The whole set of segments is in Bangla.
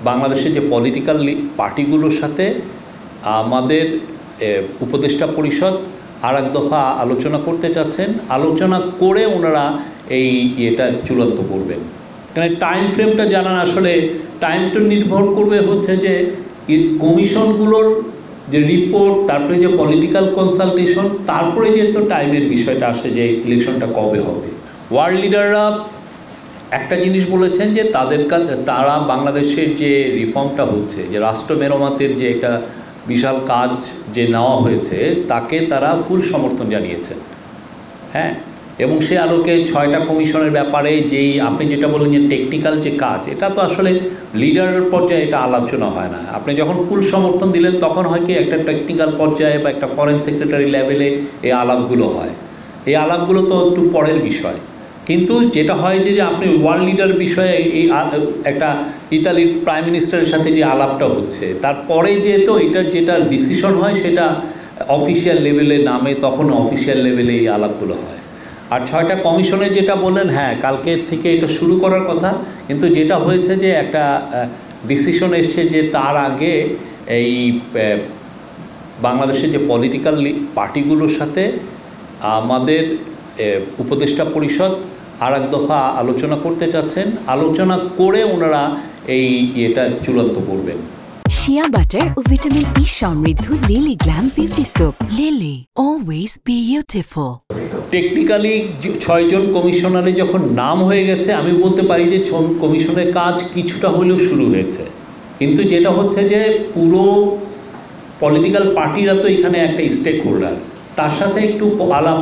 বাংলাদেশের যে পলিটিক্যাল পার্টিগুলোর সাথে আমাদের উপদেষ্টা পরিষদ আর এক দফা আলোচনা করতে চাচ্ছেন। আলোচনা করে ওনারা এটা চূড়ান্ত করবেন। কারণ টাইম ফ্রেমটা জানান, আসলে টাইমটা নির্ভর করবে হচ্ছে যে কমিশনগুলোর যে রিপোর্ট, তারপরে যে পলিটিক্যাল কনসালটেশন, তারপরে যেহেতু টাইমের বিষয়টা আসে যে ইলেকশনটা কবে হবে। ওয়ার্ল্ড লিডাররা একটা জিনিস বলেছেন যে তারা বাংলাদেশের যে রিফর্মটা হচ্ছে, যে রাষ্ট্র মেরামতের যে একটা বিশাল কাজ যে নেওয়া হয়েছে, তাকে তারা ফুল সমর্থন জানিয়েছেন। হ্যাঁ, এবং সে আলোকে 6টা কমিশনের ব্যাপারে যেই আপনি যেটা বললেন যে টেকনিক্যাল যে কাজ, এটা তো আসলে লিডারের পর্যায়ে এটা আলোচনা হয় না। আপনি যখন ফুল সমর্থন দিলেন তখন হয় কি একটা টেকনিক্যাল পর্যায়ে বা একটা ফরেন সেক্রেটারি লেভেলে এই আলাপগুলো হয়। এই আলাপগুলো তো একটু পরের বিষয়। কিন্তু যেটা হয় যে আপনি ওয়ার্ল্ড লিডার বিষয়ে এই একটা ইতালির প্রাইম মিনিস্টারের সাথে যে আলাপটা হচ্ছে, তারপরে যেহেতু এটার যেটা ডিসিশন হয় সেটা অফিসিয়াল লেভেলে নামে, তখন অফিসিয়াল লেভেলে এই আলাপগুলো হয়। আর 6টা কমিশনের যেটা বললেন, হ্যাঁ কালকে থেকে এটা শুরু করার কথা, কিন্তু যেটা হয়েছে যে একটা ডিসিশন এসছে যে তার আগে এই বাংলাদেশের যে পলিটিক্যাল পার্টিগুলোর সাথে আমাদের উপদেষ্টা পরিষদ আর এক দফা আলোচনা করতে চাচ্ছেন। আলোচনা করে ওনারা এটা চূড়ান্ত করবেন। শিয়া বাটার ও ভিটামিন ই সমৃদ্ধ lily glam beauty soap. Lily, always beautiful. Technically 6 জন কমিশনারে যখন নাম হয়ে গেছে, আমি বলতে পারি যে কমিশনের কাজ কিছুটা হলেও শুরু হয়েছে। কিন্তু যেটা হচ্ছে যে পুরো পলিটিক্যাল পার্টিরা তো এখানে একটা স্টেক হোল্ডার, তার সাথে একটু আলাপ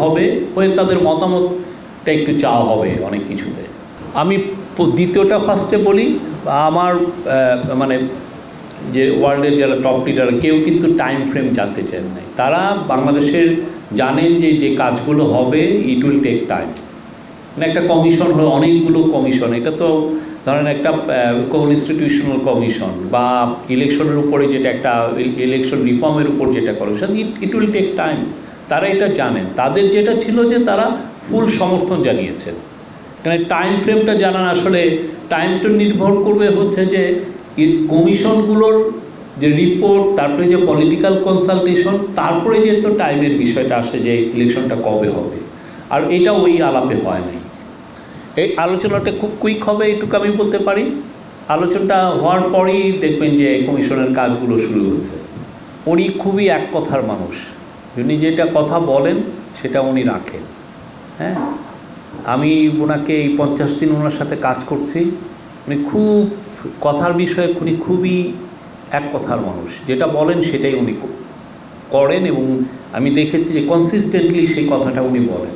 হবে, হয়ে তাদের মতামতটা একটু চাওয়া হবে অনেক কিছুতে। আমি দ্বিতীয়টা ফার্স্টে বলি, আমার মানে যে ওয়ার্ল্ডের যারা টপ লিডার কেউ কিন্তু টাইম ফ্রেম জানতে চান নাই। তারা বাংলাদেশের জানেন যে কাজগুলো হবে, ইট উইল টেক টাইম। মানে একটা কমিশন হলো, অনেকগুলো কমিশন, এটা তো ধরেন একটা কনস্টিটিউশনাল কমিশন বা ইলেকশনের উপরে যেটা একটা ইলেকশন রিফর্মের উপর যেটা commission, it will take time. তারা এটা জানেন। তাদের যেটা ছিল যে তারা ফুল সমর্থন জানিয়েছেন। কারণ টাইম ফ্রেমটা জানান, আসলে টাইমটা নির্ভর করবে হচ্ছে যে কমিশনগুলোর যে রিপোর্ট, তারপরে যে পলিটিক্যাল কনসালটেশন, তারপরে যেহেতু টাইমের বিষয়টা আসে যে ইলেকশনটা কবে হবে। আর এটা ওই আলাপে হয় নাই। এই আলোচনাটা খুব কুইক হবে, এটুকু আমি বলতে পারি। আলোচনাটা হওয়ার পরেই দেখবেন যে কমিশনের কাজগুলো শুরু হচ্ছে। উনি খুবই এক কথার মানুষ, উনি যেটা কথা বলেন সেটা উনি রাখেন। হ্যাঁ, আমি ওনাকে এই 50 দিন ওনার সাথে কাজ করছি। উনি খুব কথার বিষয়ে উনি খুবই এক কথার মানুষ, যেটা বলেন সেটাই উনি করেন, এবং আমি দেখেছি যে কনসিস্টেন্টলি সেই কথাটা উনি বলেন।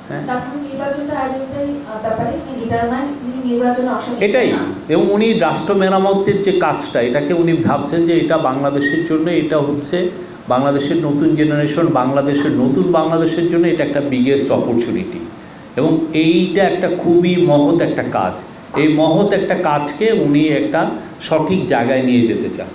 হ্যাঁ, এটাই। এবং উনি রাষ্ট্র মেরামতের যে কাজটা, এটাকে উনি ভাবছেন যে এটা বাংলাদেশের জন্য, এটা হচ্ছে বাংলাদেশের নতুন জেনারেশন, বাংলাদেশের জন্য এটা একটা বিগেস্ট অপরচুনিটি। এবং এইটা একটা খুবই মহৎ একটা কাজ। এই মহৎ একটা কাজকে উনি একটা সঠিক জায়গায় নিয়ে যেতে চান।